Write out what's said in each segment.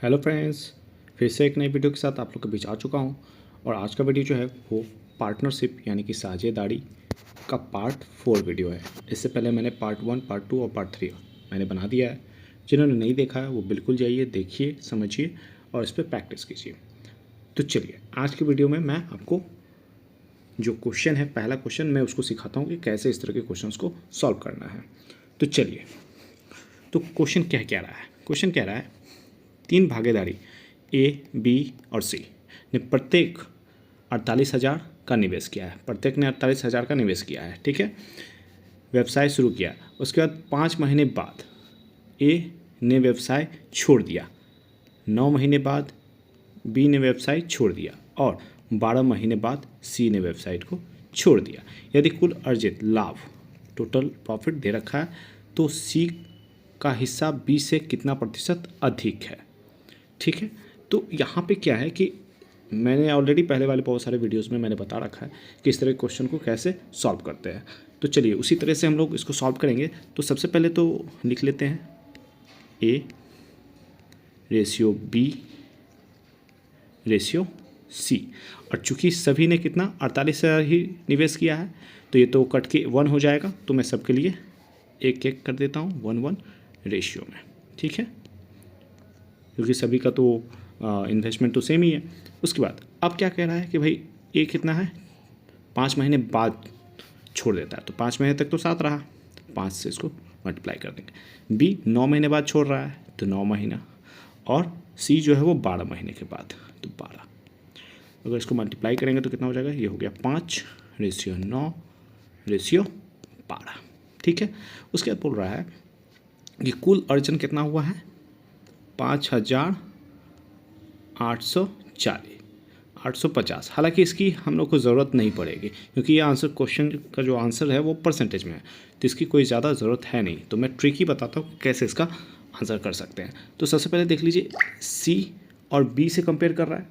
Hello friends, फिर से एक नई वीडियो के साथ आप लोग के बीच आ चुका हूं। और आज का वीडियो जो है वो पार्टनरशिप यानी कि साझेदारी का पार्ट 4 वीडियो है। इससे पहले मैंने पार्ट 1, पार्ट 2 और पार्ट 3 मैंने बना दिया है। जिन्होंने नहीं देखा है वो बिल्कुल जाइए, देखिए, समझिए और इस पर प्रैक्टिस कीजिए। तो चलिए, आज की वीडियो में मैं आपको जो क्वेश्चन है, पहला क्वेश्चन, मैं उसको सिखाता हूँ कि कैसे इस तरह के क्वेश्चन को सॉल्व करना है। तो चलिए, तो क्वेश्चन क्या कह रहा है? क्वेश्चन कह रहा है 3 भागीदारी ए, बी और सी ने प्रत्येक 48,000 का निवेश किया है। प्रत्येक ने 48,000 का निवेश किया है, ठीक है। व्यवसाय शुरू किया, उसके बाद 5 महीने बाद ए ने व्यवसाय छोड़ दिया, 9 महीने बाद बी ने व्यवसाय छोड़ दिया और 12 महीने बाद सी ने वेबसाइट को छोड़ दिया। यदि कुल अर्जित लाभ, टोटल प्रॉफिट दे रखा है, तो सी का हिस्सा बी से कितना प्रतिशत अधिक है, ठीक है। तो यहाँ पे क्या है कि मैंने ऑलरेडी पहले वाले बहुत सारे वीडियोस में मैंने बता रखा है कि इस तरह के क्वेश्चन को कैसे सॉल्व करते हैं। तो चलिए उसी तरह से हम लोग इसको सॉल्व करेंगे। तो सबसे पहले तो लिख लेते हैं A ratio B ratio C. और चूंकि सभी ने कितना 48,000 ही निवेश किया है, तो ये तो कट के 1 हो जाएगा। तो मैं सबके लिए एक एक कर देता हूँ 1:1 रेशियो में, ठीक है, क्योंकि सभी का तो इन्वेस्टमेंट तो सेम ही है। उसके बाद अब क्या कह रहा है कि भाई ए कितना है, 5 महीने बाद छोड़ देता है, तो 5 महीने तक तो 7 रहा, 5 से इसको मल्टीप्लाई कर देंगे। बी 9 महीने बाद छोड़ रहा है, तो 9 महीना, और सी जो है वो 12 महीने के बाद, तो 12। अगर इसको मल्टीप्लाई करेंगे तो कितना हो जाएगा, ये हो गया 5 रेशियो 9 रेशियो 12, ठीक है। उसके बाद बोल रहा है कि कुल अर्जन कितना हुआ है, 5,850। हालांकि इसकी हम लोग को ज़रूरत नहीं पड़ेगी, क्योंकि ये आंसर, क्वेश्चन का जो आंसर है वो परसेंटेज में है, तो इसकी कोई ज़्यादा ज़रूरत है नहीं। तो मैं ट्रिक ही बताता हूँ कैसे इसका आंसर कर सकते हैं। तो सबसे पहले देख लीजिए, सी और बी से कंपेयर कर रहा है,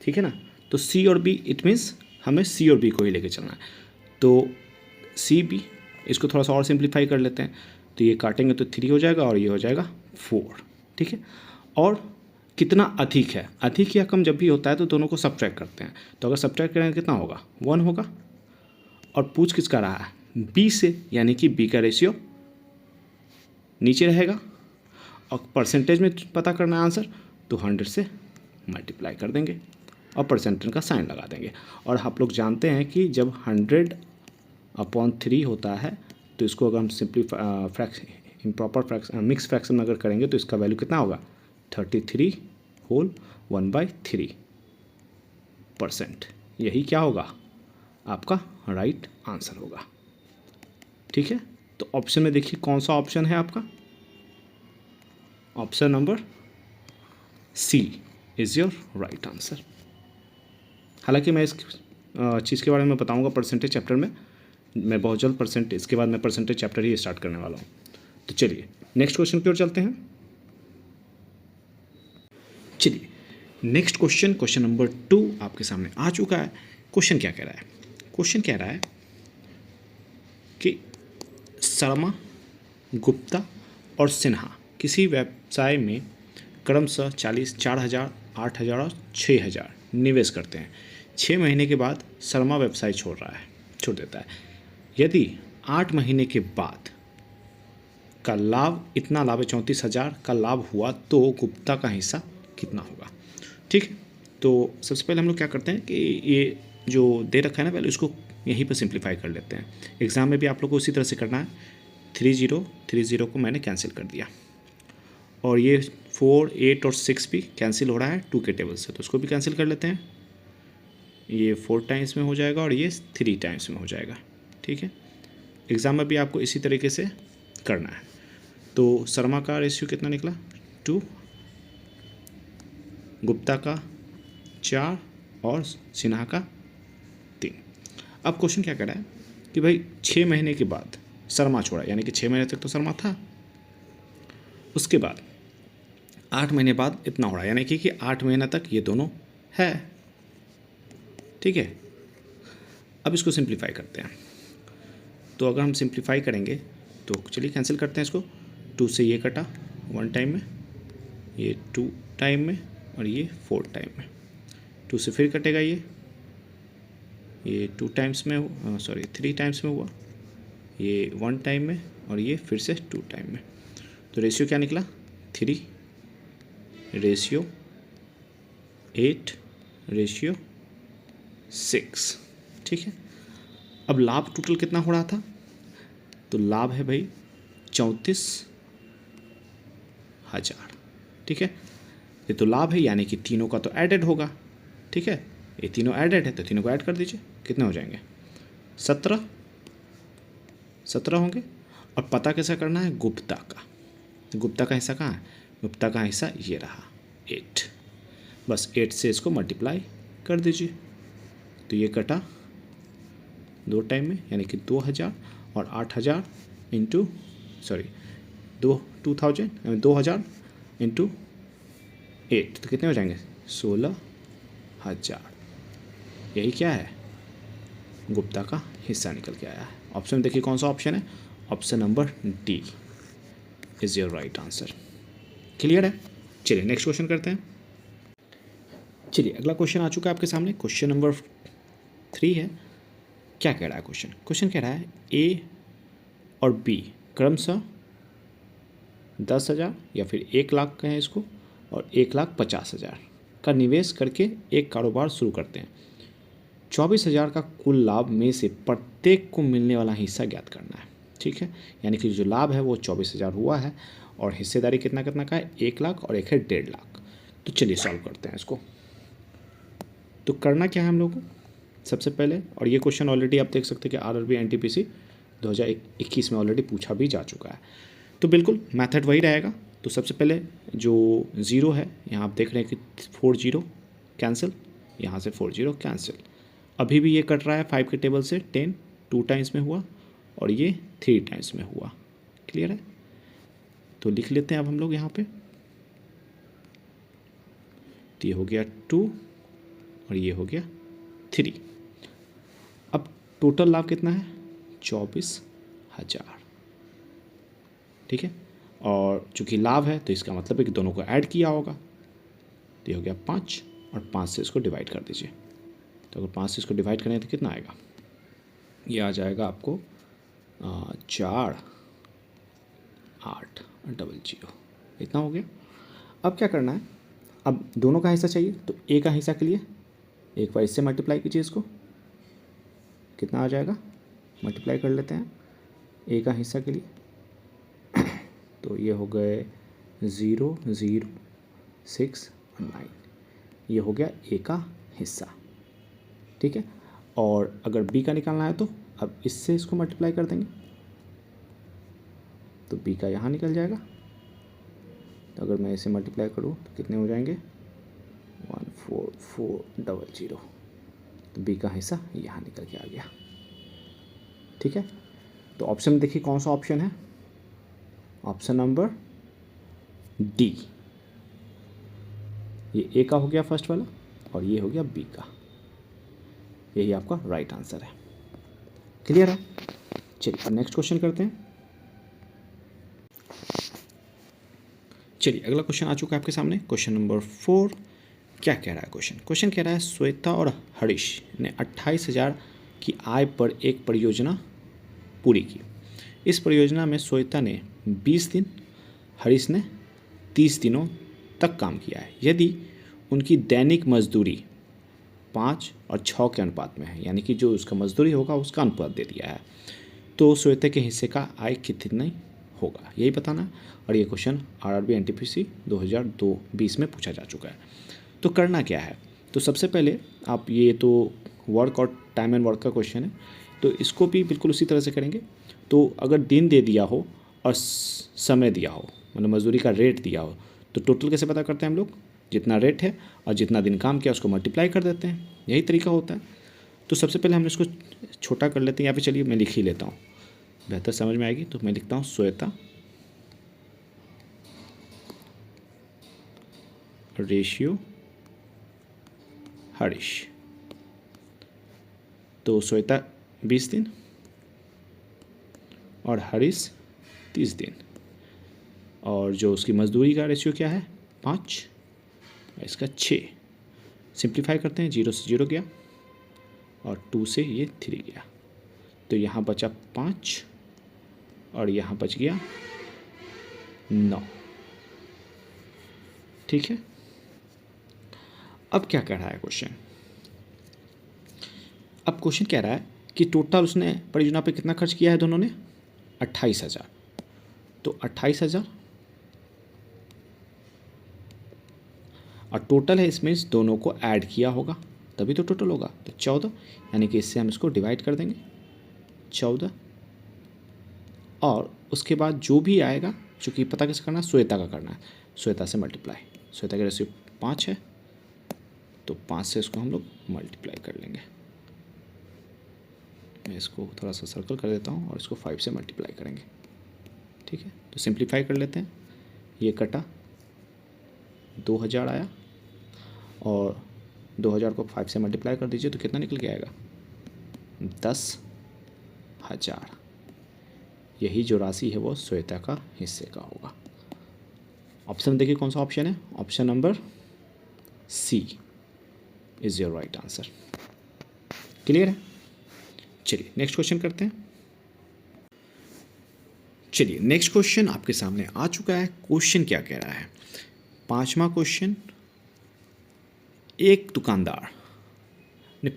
ठीक है ना। तो सी और बी, इट मीन्स हमें सी और बी को ही लेके चलना है। तो सी बी, इसको थोड़ा सा और सिंप्लीफाई कर लेते हैं, तो ये काटेंगे तो 3 हो जाएगा और ये हो जाएगा 4, ठीक है। और कितना अधिक है, अधिक या कम जब भी होता है तो दोनों को सब्ट्रैक्ट करते हैं। तो अगर सब्ट्रैक्ट करेंगे कितना होगा, 1 होगा। और पूछ किसका रहा है, बी से, यानी कि बी का रेशियो नीचे रहेगा। और परसेंटेज में पता करना है आंसर, तो 100 से मल्टीप्लाई कर देंगे और परसेंटेज का साइन लगा देंगे। और आप लोग जानते हैं कि जब 100/3 होता है, तो इसको अगर हम fraction, improper fraction, mix fraction में अगर करेंगे तो इसका वैल्यू कितना होगा, 33/1/3%। यही क्या होगा, आपका राइट आंसर होगा, ठीक है। तो ऑप्शन में देखिए कौन सा ऑप्शन है आपका, option number C is your right answer. हालांकि मैं इस चीज़ के बारे में बताऊंगा परसेंटेज चैप्टर में, मैं बहुत जल्द परसेंटेज, इसके बाद मैं परसेंटेज चैप्टर ही स्टार्ट करने वाला हूँ। तो चलिए नेक्स्ट क्वेश्चन की ओर चलते हैं। चलिए नेक्स्ट क्वेश्चन, क्वेश्चन नंबर 2 आपके सामने आ चुका है। क्वेश्चन क्या कह रहा है, क्वेश्चन कह रहा है कि शर्मा, गुप्ता और सिन्हा किसी व्यवसाय में क्रमशः 4,000, 8,000 और 6,000 निवेश करते हैं। 6 महीने के बाद शर्मा व्यवसाय छोड़ देता है। यदि 8 महीने के बाद का लाभ, इतना लाभ 34,000 का लाभ हुआ, तो गुप्ता का हिस्सा कितना होगा, ठीक है। तो सबसे पहले हम लोग क्या करते हैं कि ये जो दे रखा है ना, पहले इसको यहीं पर सिंप्लीफाई कर लेते हैं। एग्ज़ाम में भी आप लोग को उसी तरह से करना है। 30 को मैंने कैंसिल कर दिया, और ये 4, 8 और 6 भी कैंसिल हो रहा है 2 के टेबल से, तो उसको भी कैंसिल कर लेते हैं। ये 4 टाइम्स में हो जाएगा और ये 3 टाइम्स में हो जाएगा, ठीक है। एग्ज़ाम में भी आपको इसी तरीके से करना है। तो शर्मा का रेशियो कितना निकला, 2, गुप्ता का 4 और सिन्हा का 3। अब क्वेश्चन क्या कर रहा है कि भाई 6 महीने के बाद शर्मा छोड़ा, यानी कि 6 महीने तक तो शर्मा था, उसके बाद 8 महीने बाद इतना हो रहा है, यानी कि 8 महीने तक ये दोनों है, ठीक है। अब इसको सिंप्लीफाई करते हैं। तो अगर हम सिंप्लीफाई करेंगे तो चलिए कैंसिल करते हैं इसको, 2 से ये कटा 1 टाइम में, ये 2 टाइम में और ये 4 टाइम में। 2 से फिर कटेगा ये 2 टाइम्स में, सॉरी 3 टाइम्स में हुआ, ये 1 टाइम में और ये फिर से 2 टाइम में। तो रेशियो क्या निकला? 3:8:6। ठीक है। अब लाभ टोटल कितना हो रहा था? तो लाभ है भाई 34,000। ठीक है, ये तो लाभ है, यानी कि तीनों का तो एडेड होगा। ठीक है, ये तीनों एडेड है तो तीनों को ऐड कर दीजिए, कितने हो जाएंगे? 17 होंगे। और पता कैसा करना है? गुप्ता का। गुप्ता का हिस्सा कहाँ है? गुप्ता का हिस्सा ये रहा 8। बस 8 से इसको मल्टीप्लाई कर दीजिए, तो ये कटा 2 टाइम में, यानी कि 2000 और 8000 इंटू, सॉरी 2000 इंटू 8, तो कितने हो जाएंगे? 16,000। यही क्या है? गुप्ता का हिस्सा निकल के आया है। ऑप्शन देखिए कौन सा ऑप्शन है? Option number D is your right answer. Clear है? चलिए नेक्स्ट क्वेश्चन करते हैं। चलिए अगला क्वेश्चन आ चुका है आपके सामने, क्वेश्चन नंबर 3 है। क्या कह रहा है क्वेश्चन? क्वेश्चन कह रहा है ए और बी क्रमशः 10,000 या फिर 1 लाख कहें इसको, और 1,50,000 का निवेश करके एक कारोबार शुरू करते हैं। 24,000 का कुल लाभ में से प्रत्येक को मिलने वाला हिस्सा ज्ञात करना है। ठीक है, यानी कि जो लाभ है वो 24,000 हुआ है और हिस्सेदारी कितना कितना का है? 1 लाख और एक है 1.5 लाख। तो चलिए सॉल्व करते हैं इसको। तो करना क्या है हम लोग को? सबसे पहले, और ये क्वेश्चन ऑलरेडी आप देख सकते हैं कि आरआरबी एनटीपीसी 2021 में ऑलरेडी पूछा भी जा चुका है, तो बिल्कुल मेथड वही रहेगा। तो सबसे पहले जो 0 है, यहाँ आप देख रहे हैं कि 4 0 कैंसिल, यहाँ से 4 0 कैंसिल। अभी भी ये कट रहा है 5 के टेबल से 10 2 टाइम्स में हुआ और ये 3 टाइम्स में हुआ। क्लियर है? तो लिख लेते हैं अब हम लोग यहाँ पे। तो ये हो गया 2 और ये हो गया 3। अब टोटल लाभ कितना है? 24,000। ठीक है, और चूंकि लाभ है तो इसका मतलब है कि दोनों को ऐड किया होगा। तो ये हो गया 5 और 5 से इसको डिवाइड कर दीजिए। तो अगर 5 से इसको डिवाइड करें तो कितना आएगा? ये आ जाएगा आपको 4,8,0 इतना हो गया। अब क्या करना है? अब दोनों का हिस्सा चाहिए, तो ए का हिस्सा के लिए एक बार इससे मल्टीप्लाई कीजिए इसको, कितना आ जाएगा? मल्टीप्लाई कर लेते हैं ए का हिस्सा के लिए। तो ये हो गए 0 0 6 और 9, ये हो गया ए का हिस्सा। ठीक है, और अगर बी का निकालना है तो अब इससे इसको मल्टीप्लाई कर देंगे, तो बी का यहाँ निकल जाएगा। तो अगर मैं इसे मल्टीप्लाई करूँ तो कितने हो जाएंगे? 14400। तो बी का हिस्सा यहाँ निकल के आ गया। ठीक है, तो ऑप्शन में देखिए कौन सा ऑप्शन है? Option number D. ये ए का हो गया फर्स्ट वाला और ये हो गया बी का। यही आपका राइट आंसर है। क्लियर है? चलिए अब नेक्स्ट क्वेश्चन करते हैं। चलिए अगला क्वेश्चन आ चुका है आपके सामने, क्वेश्चन नंबर 4। क्या कह रहा है क्वेश्चन? क्वेश्चन कह रहा है श्वेता और हरीश ने 28,000 की आय पर एक परियोजना पूरी की। इस परियोजना में श्वेता ने 20 दिन, हरीश ने 30 दिनों तक काम किया है। यदि उनकी दैनिक मजदूरी 5 और 6 के अनुपात में है, यानी कि जो उसका मजदूरी होगा उसका अनुपात दे दिया है, तो श्वेता के हिस्से का आय कितनी होगा, यही बताना। और ये क्वेश्चन आरआरबी एनटीपीसी 2020 में पूछा जा चुका है। तो करना क्या है? तो सबसे पहले आप, ये तो वर्क और टाइम एंड वर्क का क्वेश्चन है, तो इसको भी बिल्कुल उसी तरह से करेंगे। तो अगर दिन दे दिया हो और समय दिया हो, मतलब मजदूरी का रेट दिया हो, तो टोटल कैसे पता करते हैं हम लोग? जितना रेट है और जितना दिन काम किया उसको मल्टीप्लाई कर देते हैं, यही तरीका होता है। तो सबसे पहले हम इसको छोटा कर लेते हैं, या फिर चलिए मैं लिख ही लेता हूँ, बेहतर समझ में आएगी। तो मैं लिखता हूँ श्वेता रेशियो हरीश। तो श्वेता 20 दिन और हरीश 30 दिन, और जो उसकी मजदूरी का रेशियो क्या है? 5 और इसका 6। सिंप्लीफाई करते हैं, 0 से 0 गया और 2 से ये 3 गया, तो यहाँ बचा 5 और यहाँ बच गया 9। ठीक है, अब क्या कह रहा है क्वेश्चन? अब क्वेश्चन कह रहा है कि टोटल उसने परियोजना पे कितना खर्च किया है दोनों ने? 28,000। तो 28,000 और टोटल है, इसमें इस दोनों को ऐड किया होगा तभी तो टोटल होगा। तो 14, यानी कि इससे हम इसको डिवाइड कर देंगे 14, और उसके बाद जो भी आएगा, चूँकि पता कैसे करना है, श्वेता का करना है, श्वेता से मल्टीप्लाई। श्वेता की रेसिपी 5 है, तो 5 से इसको हम लोग मल्टीप्लाई कर लेंगे। मैं इसको थोड़ा सा सर्कल कर देता हूँ और इसको 5 से मल्टीप्लाई करेंगे। ठीक है, तो सिंप्लीफाई कर लेते हैं। ये कटा 2000 आया और 2000 को 5 से मल्टीप्लाई कर दीजिए तो कितना निकल के आएगा? 10,000। यही जो राशि है वो श्वेता का हिस्से का होगा। ऑप्शन देखिए कौन सा ऑप्शन है? Option number C is your right answer. Clear है? चलिए नेक्स्ट क्वेश्चन करते हैं। चलिए नेक्स्ट क्वेश्चन आपके सामने आ चुका है। क्वेश्चन क्या कह रहा है? 5वां क्वेश्चन, एक दुकानदार ने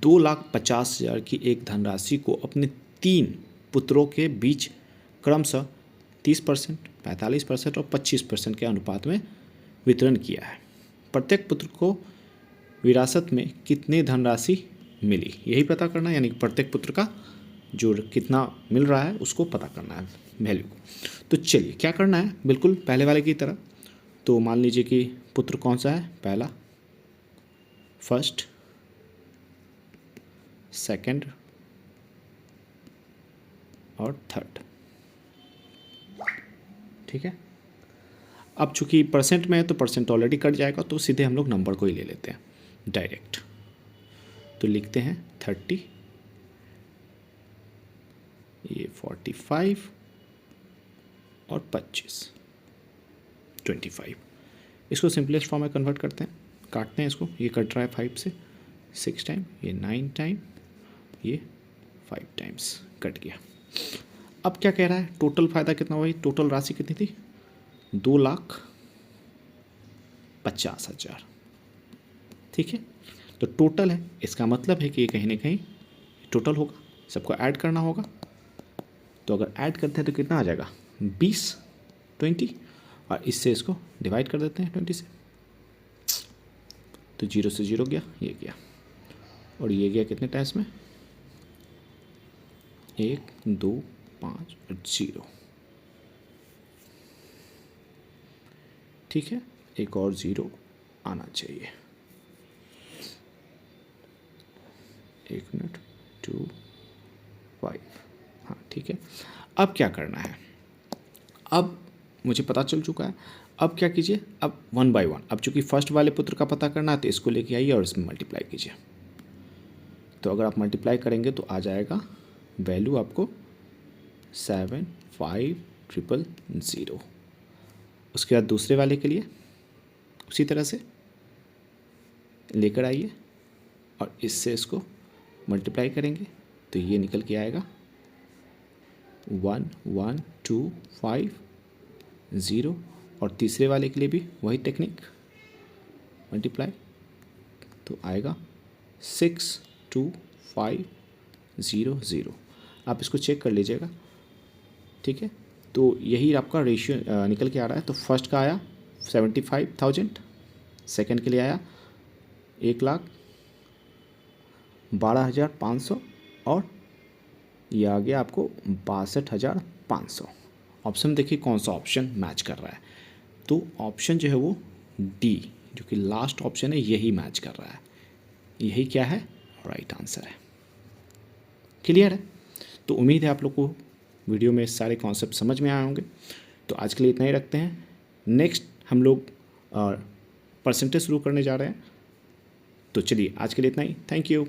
2,50,000 की एक धनराशि को अपने 3 पुत्रों के बीच क्रमशः 30%, 45% और 25% के अनुपात में वितरण किया है। प्रत्येक पुत्र को विरासत में कितनी धनराशि मिली, यही पता करना है। यानी कि प्रत्येक पुत्र का जो कितना मिल रहा है उसको पता करना है, वैल्यू को। तो चलिए क्या करना है, बिल्कुल पहले वाले की तरह। तो मान लीजिए कि पुत्र कौन सा है? पहला, फर्स्ट, सेकंड और थर्ड। ठीक है, अब चूंकि परसेंट में है तो परसेंट ऑलरेडी कट जाएगा, तो सीधे हम लोग नंबर को ही ले लेते हैं डायरेक्ट। तो लिखते हैं 30, ये 45 और 25, 25। इसको सिंपलेस्ट फॉर्म में कन्वर्ट करते हैं, काटते हैं इसको। ये कट रहा है 5 से 6 टाइम, ये 9 टाइम, ये 5 टाइम्स कट गया। अब क्या कह रहा है? टोटल फ़ायदा कितना हुआ? टोटल राशि कितनी थी? 2,50,000। ठीक है, तो टोटल है, इसका मतलब है कि ये कहीं ना कहीं टोटल होगा, सबको ऐड करना होगा। तो अगर ऐड करते हैं तो कितना आ जाएगा? 20, 20, और इससे इसको डिवाइड कर देते हैं 20 से, तो 0 से 0 गया, ये गया, और ये गया कितने टाइम्स में? 1, 2, 5 और 0। ठीक है, एक और 0 आना चाहिए। 1 मिनट, 2, 5। हाँ ठीक है, अब क्या करना है? अब मुझे पता चल चुका है, अब क्या कीजिए? अब 1 बाय 1। अब चूंकि फर्स्ट वाले पुत्र का पता करना है तो इसको लेके आइए और इसमें मल्टीप्लाई कीजिए। तो अगर आप मल्टीप्लाई करेंगे तो आ जाएगा वैल्यू आपको 7,5,000। उसके बाद दूसरे वाले के लिए उसी तरह से लेकर आइए और इससे इसको मल्टीप्लाई करेंगे तो ये निकल के आएगा 1,1,2,5,0। और तीसरे वाले के लिए भी वही टेक्निक, मल्टीप्लाई, तो आएगा 6,2,5,0,0। आप इसको चेक कर लीजिएगा। ठीक है, तो यही आपका रेशियो निकल के आ रहा है। तो फर्स्ट का आया 75,000, सेकंड के लिए आया 1,12,500 और ये आ गया आपको 62,500। ऑप्शन देखिए कौन सा ऑप्शन मैच कर रहा है। तो ऑप्शन जो है वो डी, जो कि लास्ट ऑप्शन है, यही मैच कर रहा है। यही क्या है? राइट आंसर है। क्लियर है? तो उम्मीद है आप लोग को वीडियो में सारे कॉन्सेप्ट समझ में आए होंगे। तो आज के लिए इतना ही रखते हैं। नेक्स्ट हम लोग परसेंटेज शुरू करने जा रहे हैं। तो चलिए आज के लिए इतना ही। Thank you.